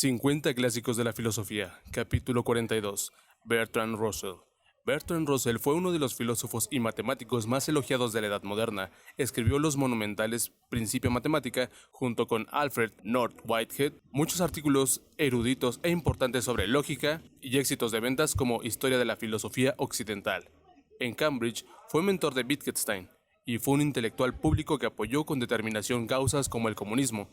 50 clásicos de la filosofía, capítulo 42. Bertrand Russell. Bertrand Russell fue uno de los filósofos y matemáticos más elogiados de la Edad Moderna. Escribió los monumentales Principia Matemática junto con Alfred North Whitehead, muchos artículos eruditos e importantes sobre lógica y éxitos de ventas como Historia de la Filosofía Occidental. En Cambridge fue mentor de Wittgenstein y fue un intelectual público que apoyó con determinación causas como el comunismo,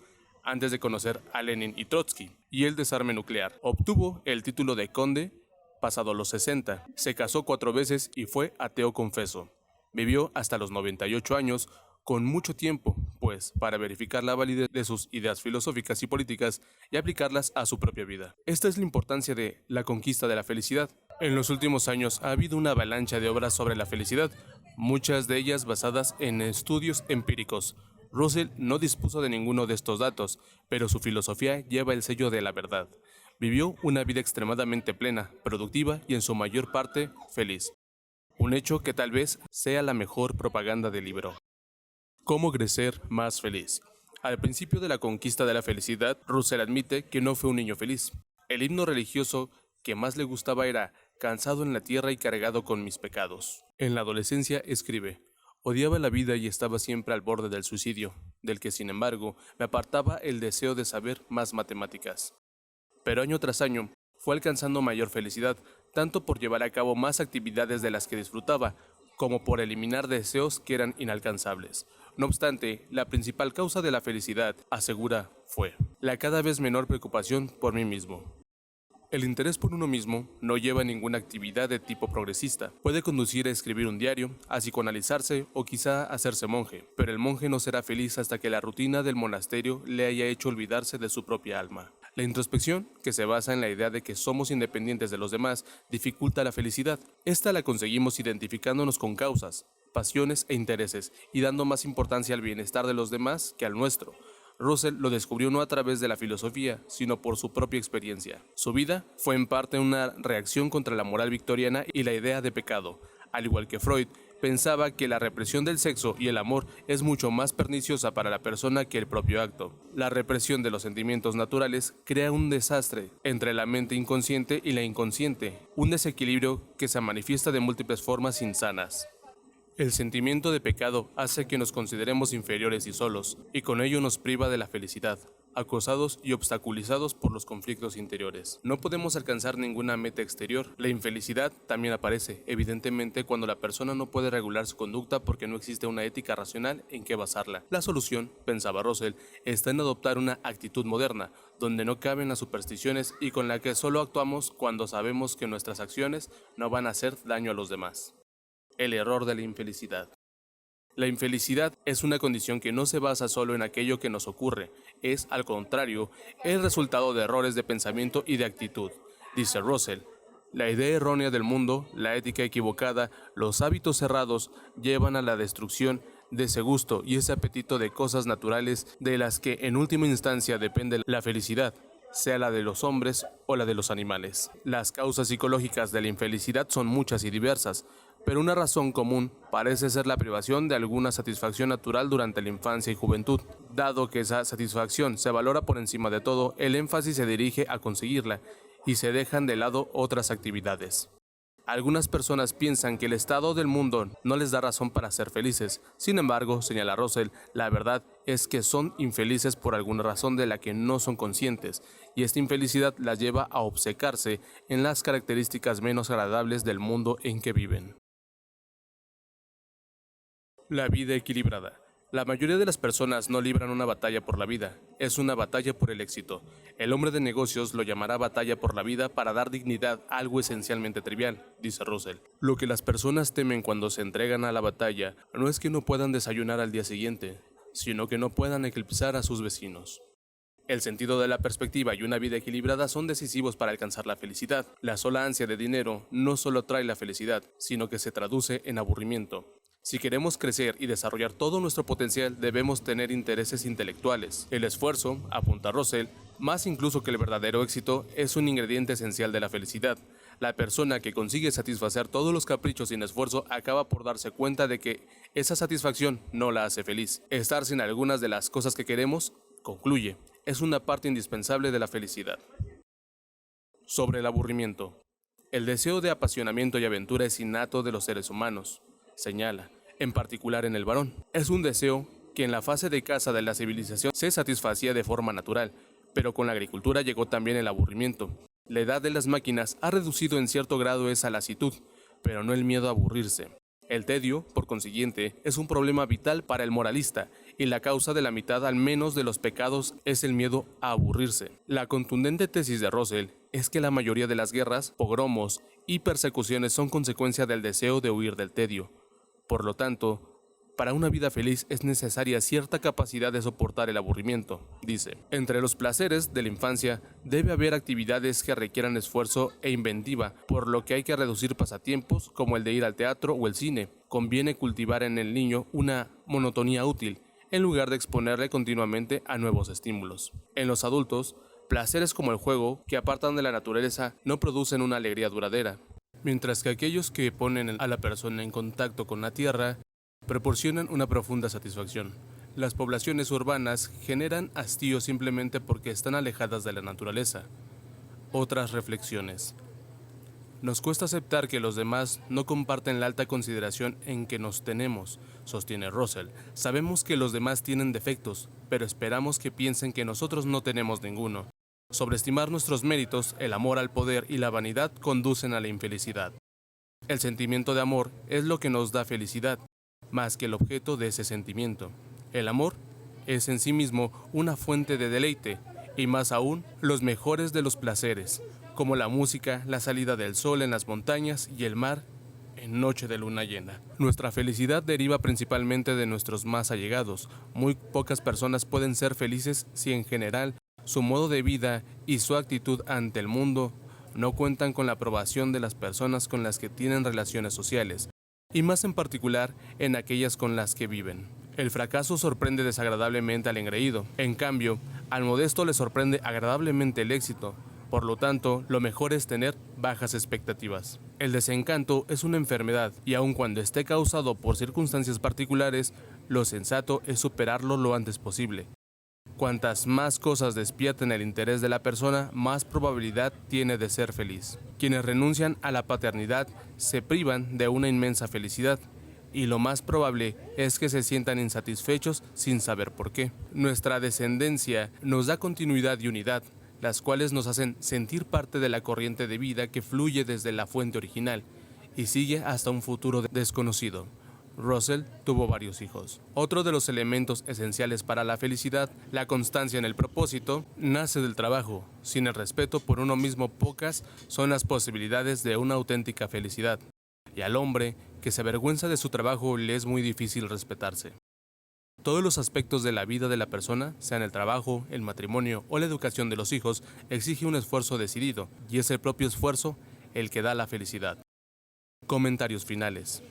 antes de conocer a Lenin y Trotsky, y el desarme nuclear. Obtuvo el título de conde pasado los 60, se casó 4 veces y fue ateo confeso. Vivió hasta los 98 años, con mucho tiempo, pues, para verificar la validez de sus ideas filosóficas y políticas y aplicarlas a su propia vida. Esta es la importancia de la conquista de la felicidad. En los últimos años ha habido una avalancha de obras sobre la felicidad, muchas de ellas basadas en estudios empíricos. Russell no dispuso de ninguno de estos datos, pero su filosofía lleva el sello de la verdad. Vivió una vida extremadamente plena, productiva y en su mayor parte feliz. Un hecho que tal vez sea la mejor propaganda del libro. ¿Cómo crecer más feliz? Al principio de la conquista de la felicidad, Russell admite que no fue un niño feliz. El himno religioso que más le gustaba era «Cansado en la tierra y cargado con mis pecados». En la adolescencia escribe: «Odiaba la vida y estaba siempre al borde del suicidio, del que sin embargo me apartaba el deseo de saber más matemáticas». Pero año tras año fue alcanzando mayor felicidad, tanto por llevar a cabo más actividades de las que disfrutaba, como por eliminar deseos que eran inalcanzables. No obstante, la principal causa de la felicidad, asegura, fue la cada vez menor preocupación por mí mismo. El interés por uno mismo no lleva a ninguna actividad de tipo progresista. Puede conducir a escribir un diario, a psicoanalizarse o quizá a hacerse monje, pero el monje no será feliz hasta que la rutina del monasterio le haya hecho olvidarse de su propia alma. La introspección, que se basa en la idea de que somos independientes de los demás, dificulta la felicidad. Esta la conseguimos identificándonos con causas, pasiones e intereses, y dando más importancia al bienestar de los demás que al nuestro. Russell lo descubrió no a través de la filosofía, sino por su propia experiencia. Su vida fue en parte una reacción contra la moral victoriana y la idea de pecado. Al igual que Freud, pensaba que la represión del sexo y el amor es mucho más perniciosa para la persona que el propio acto. La represión de los sentimientos naturales crea un desastre entre la mente inconsciente y la inconsciente, un desequilibrio que se manifiesta de múltiples formas insanas. El sentimiento de pecado hace que nos consideremos inferiores y solos, y con ello nos priva de la felicidad, acosados y obstaculizados por los conflictos interiores. No podemos alcanzar ninguna meta exterior. La infelicidad también aparece, evidentemente, cuando la persona no puede regular su conducta porque no existe una ética racional en que basarla. La solución, pensaba Russell, está en adoptar una actitud moderna, donde no caben las supersticiones y con la que solo actuamos cuando sabemos que nuestras acciones no van a hacer daño a los demás. El error de la infelicidad. La infelicidad es una condición que no se basa solo en aquello que nos ocurre, es, al contrario, el resultado de errores de pensamiento y de actitud. Dice Russell, la idea errónea del mundo, la ética equivocada, los hábitos errados llevan a la destrucción de ese gusto y ese apetito de cosas naturales de las que en última instancia depende la felicidad, sea la de los hombres o la de los animales. Las causas psicológicas de la infelicidad son muchas y diversas, pero una razón común parece ser la privación de alguna satisfacción natural durante la infancia y juventud. Dado que esa satisfacción se valora por encima de todo, el énfasis se dirige a conseguirla y se dejan de lado otras actividades. Algunas personas piensan que el estado del mundo no les da razón para ser felices. Sin embargo, señala Russell, la verdad es que son infelices por alguna razón de la que no son conscientes, y esta infelicidad las lleva a obcecarse en las características menos agradables del mundo en que viven. La vida equilibrada. La mayoría de las personas no libran una batalla por la vida, es una batalla por el éxito. El hombre de negocios lo llamará batalla por la vida para dar dignidad a algo esencialmente trivial, dice Russell. Lo que las personas temen cuando se entregan a la batalla no es que no puedan desayunar al día siguiente, sino que no puedan eclipsar a sus vecinos. El sentido de la perspectiva y una vida equilibrada son decisivos para alcanzar la felicidad. La sola ansia de dinero no solo trae la felicidad, sino que se traduce en aburrimiento. Si queremos crecer y desarrollar todo nuestro potencial, debemos tener intereses intelectuales. El esfuerzo, apunta Russell, más incluso que el verdadero éxito, es un ingrediente esencial de la felicidad. La persona que consigue satisfacer todos los caprichos sin esfuerzo acaba por darse cuenta de que esa satisfacción no la hace feliz. Estar sin algunas de las cosas que queremos, concluye, es una parte indispensable de la felicidad. Sobre el aburrimiento. El deseo de apasionamiento y aventura es innato de los seres humanos, señala, en particular en el varón. Es un deseo que en la fase de caza de la civilización se satisfacía de forma natural, pero con la agricultura llegó también el aburrimiento. La edad de las máquinas ha reducido en cierto grado esa lasitud, pero no el miedo a aburrirse. El tedio, por consiguiente, es un problema vital para el moralista, y la causa de la mitad al menos de los pecados es el miedo a aburrirse. La contundente tesis de Russell es que la mayoría de las guerras, pogromos y persecuciones son consecuencia del deseo de huir del tedio. Por lo tanto, para una vida feliz es necesaria cierta capacidad de soportar el aburrimiento, dice. Entre los placeres de la infancia debe haber actividades que requieran esfuerzo e inventiva, por lo que hay que reducir pasatiempos como el de ir al teatro o el cine. Conviene cultivar en el niño una monotonía útil, en lugar de exponerle continuamente a nuevos estímulos. En los adultos, placeres como el juego, que apartan de la naturaleza, no producen una alegría duradera, mientras que aquellos que ponen a la persona en contacto con la tierra proporcionan una profunda satisfacción. Las poblaciones urbanas generan hastío simplemente porque están alejadas de la naturaleza. Otras reflexiones. Nos cuesta aceptar que los demás no comparten la alta consideración en que nos tenemos, sostiene Russell. Sabemos que los demás tienen defectos, pero esperamos que piensen que nosotros no tenemos ninguno. Sobreestimar nuestros méritos, el amor al poder y la vanidad conducen a la infelicidad. El sentimiento de amor es lo que nos da felicidad, más que el objeto de ese sentimiento. El amor es en sí mismo una fuente de deleite, y más aún los mejores de los placeres, como la música, la salida del sol en las montañas y el mar en noche de luna llena. Nuestra felicidad deriva principalmente de nuestros más allegados. Muy pocas personas pueden ser felices si en general su modo de vida y su actitud ante el mundo no cuentan con la aprobación de las personas con las que tienen relaciones sociales, y más en particular en aquellas con las que viven. El fracaso sorprende desagradablemente al engreído, en cambio, al modesto le sorprende agradablemente el éxito. Por lo tanto, lo mejor es tener bajas expectativas. El desencanto es una enfermedad, y aun cuando esté causado por circunstancias particulares, lo sensato es superarlo lo antes posible. Cuantas más cosas despierten el interés de la persona, más probabilidad tiene de ser feliz. Quienes renuncian a la paternidad se privan de una inmensa felicidad, y lo más probable es que se sientan insatisfechos sin saber por qué. Nuestra descendencia nos da continuidad y unidad, las cuales nos hacen sentir parte de la corriente de vida que fluye desde la fuente original y sigue hasta un futuro desconocido. Russell tuvo varios hijos. Otro de los elementos esenciales para la felicidad, la constancia en el propósito, nace del trabajo. Sin el respeto por uno mismo, pocas son las posibilidades de una auténtica felicidad. Y al hombre que se avergüenza de su trabajo le es muy difícil respetarse. Todos los aspectos de la vida de la persona, sean el trabajo, el matrimonio o la educación de los hijos, exige un esfuerzo decidido, y es el propio esfuerzo el que da la felicidad. Comentarios finales.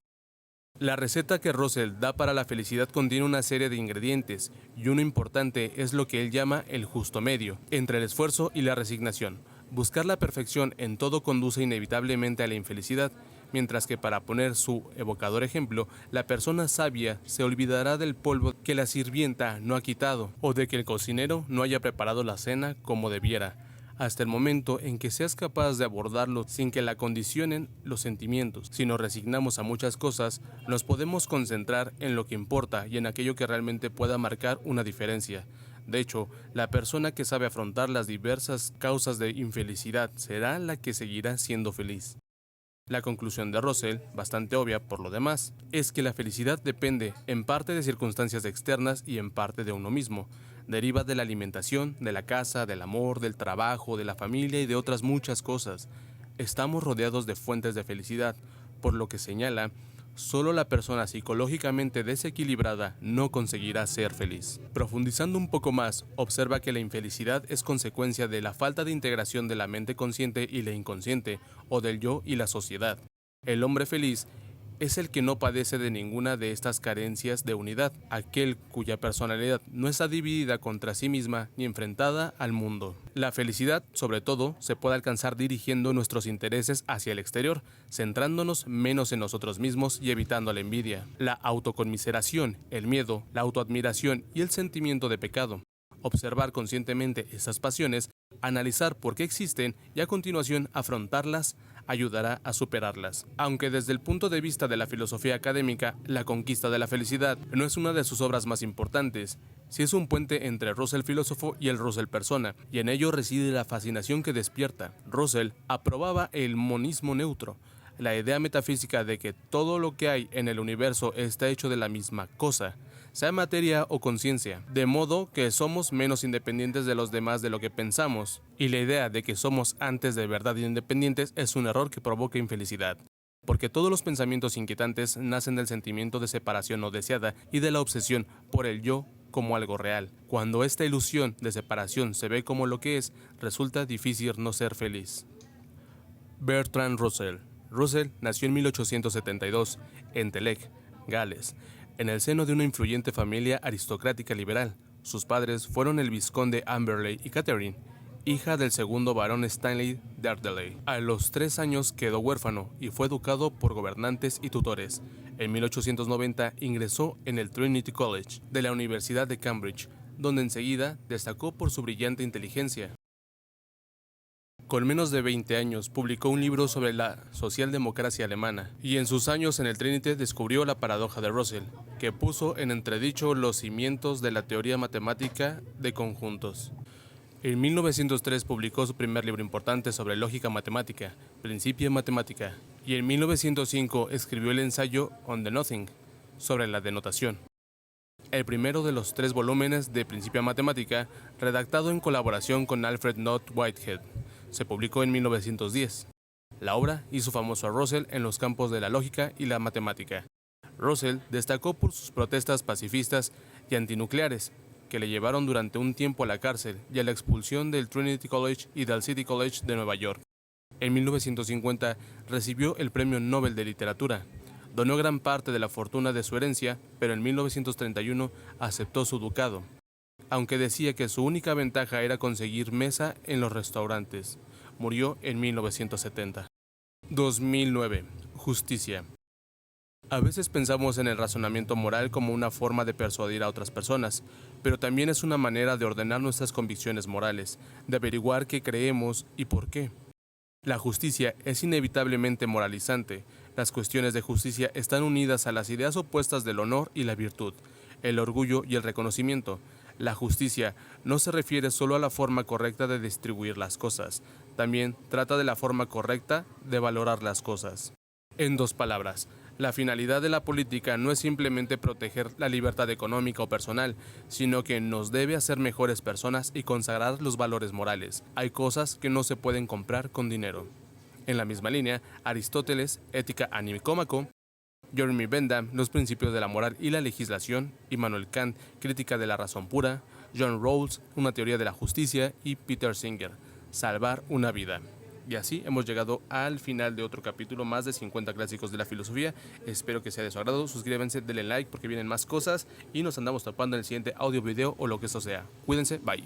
La receta que Russell da para la felicidad contiene una serie de ingredientes, y uno importante es lo que él llama el justo medio, entre el esfuerzo y la resignación. Buscar la perfección en todo conduce inevitablemente a la infelicidad, mientras que, para poner su evocador ejemplo, la persona sabia se olvidará del polvo que la sirvienta no ha quitado, o de que el cocinero no haya preparado la cena como debiera, hasta el momento en que seas capaz de abordarlo sin que la condicionen los sentimientos. Si nos resignamos a muchas cosas, nos podemos concentrar en lo que importa y en aquello que realmente pueda marcar una diferencia. De hecho, la persona que sabe afrontar las diversas causas de infelicidad será la que seguirá siendo feliz. La conclusión de Russell, bastante obvia por lo demás, es que la felicidad depende en parte de circunstancias externas y en parte de uno mismo. Deriva de la alimentación, de la casa, del amor, del trabajo, de la familia y de otras muchas cosas. Estamos rodeados de fuentes de felicidad, por lo que señala, solo la persona psicológicamente desequilibrada no conseguirá ser feliz. Profundizando un poco más, observa que la infelicidad es consecuencia de la falta de integración de la mente consciente y la inconsciente, o del yo y la sociedad. El hombre feliz es el que no padece de ninguna de estas carencias de unidad, aquel cuya personalidad no está dividida contra sí misma ni enfrentada al mundo. La felicidad, sobre todo, se puede alcanzar dirigiendo nuestros intereses hacia el exterior, centrándonos menos en nosotros mismos y evitando la envidia, la autoconmiseración, el miedo, la autoadmiración y el sentimiento de pecado. observar conscientemente esas pasiones, analizar por qué existen y a continuación afrontarlas ayudará a superarlas. Aunque desde el punto de vista de la filosofía académica, La conquista de la felicidad no es una de sus obras más importantes, sí es un puente entre Russell filósofo y el Russell persona, y en ello reside la fascinación que despierta. Russell aprobaba el monismo neutro, la idea metafísica de que todo lo que hay en el universo está hecho de la misma cosa, sea materia o conciencia, de modo que somos menos independientes de los demás de lo que pensamos, y la idea de que somos antes de verdad independientes es un error que provoca infelicidad, porque todos los pensamientos inquietantes nacen del sentimiento de separación no deseada y de la obsesión por el yo como algo real. Cuando esta ilusión de separación se ve como lo que es, resulta difícil no ser feliz. Bertrand Russell. Russell nació en 1872 en Telec, Gales, en el seno de una influyente familia aristocrática liberal. Sus padres fueron el vizconde Amberley y Catherine, hija del segundo barón Stanley de Ardeley. A los 3 años quedó huérfano y fue educado por gobernantes y tutores. En 1890 ingresó en el Trinity College de la Universidad de Cambridge, donde enseguida destacó por su brillante inteligencia. Con menos de 20 años publicó un libro sobre la socialdemocracia alemana, y en sus años en el Trinity descubrió la paradoja de Russell, que puso en entredicho los cimientos de la teoría matemática de conjuntos. En 1903 publicó su primer libro importante sobre lógica matemática, Principia Mathematica, y en 1905 escribió el ensayo On the Nothing, sobre la denotación. El primero de los 3 volúmenes de Principia Mathematica, redactado en colaboración con Alfred Knott Whitehead, se publicó en 1910. La obra hizo famoso a Russell en los campos de la lógica y la matemática. Russell destacó por sus protestas pacifistas y antinucleares, que le llevaron durante un tiempo a la cárcel y a la expulsión del Trinity College y del City College de Nueva York. En 1950 recibió el Premio Nobel de Literatura. Donó gran parte de la fortuna de su herencia, pero en 1931 aceptó su ducado, aunque decía que su única ventaja era conseguir mesa en los restaurantes. Murió en 1970. 2009. Justicia. A veces pensamos en el razonamiento moral como una forma de persuadir a otras personas, pero también es una manera de ordenar nuestras convicciones morales, de averiguar qué creemos y por qué. La justicia es inevitablemente moralizante. Las cuestiones de justicia están unidas a las ideas opuestas del honor y la virtud, el orgullo y el reconocimiento. La justicia no se refiere solo a la forma correcta de distribuir las cosas, también trata de la forma correcta de valorar las cosas. En 2 palabras, la finalidad de la política no es simplemente proteger la libertad económica o personal, sino que nos debe hacer mejores personas y consagrar los valores morales. Hay cosas que no se pueden comprar con dinero. En la misma línea, Aristóteles, Ética a Nicómaco, Jeremy Bentham, Los principios de la moral y la legislación, Immanuel Kant, Crítica de la razón pura, John Rawls, Una teoría de la justicia y Peter Singer, Salvar una vida. Y así hemos llegado al final de otro capítulo más de 50 clásicos de la filosofía. Espero que sea de su agrado. Suscríbanse, denle like porque vienen más cosas y nos andamos topando en el siguiente audio, video o lo que eso sea. Cuídense, bye.